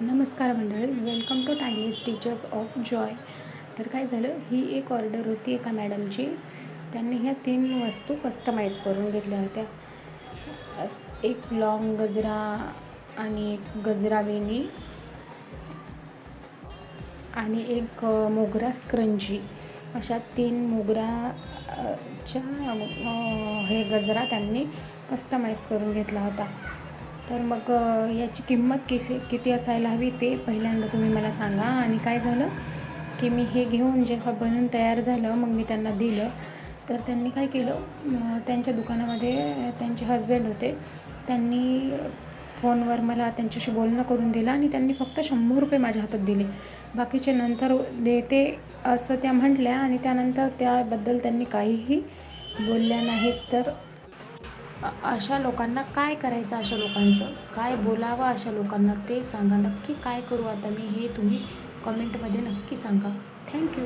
नमस्कार मंडळी, welcome to tinies teachers of joy. तर काय झालं, ही एक ऑर्डर होती एका मॅडमची. त्यांनी ह्या 3 वस्तू कस्टमाइज करून घेतल्या होत्या. एक लॉंग गजरा आणि एक गजरा वेणी आणि एक मोगरा स्क्रंची, अशा 3 मोगराच्या हे गजरा त्यांनी कस्टमाइज करून घेतला होता. तर मग याची किंमत किती असायला हवी ते पहिल्यांदा तुम्ही मला सांगा. आणि काय झालं की मी हे घेऊन जेव्हा बनवून तयार झालं मग मी त्यांना दिलं. तर त्यांनी काय केलं, त्यांच्या दुकानामध्ये त्यांचे हजबंड होते. त्यांनी फोनवर मला त्यांच्याशी बोलणं करून दिलं आणि त्यांनी फक्त 100 रुपये माझ्या हातात दिले. बाकीचे नंतर देते असं त्या म्हटल्या आणि त्यानंतर त्याबद्दल त्यांनी काहीही बोलल्या नाहीत. तर अशा लोकांना काय करायचं, अशा लोकांचं काय बोलावं, अशा लोकांना ते सांगा. नक्की काय करू आता मी, हे तुम्ही कमेंटमध्ये नक्की सांगा. थँक्यू.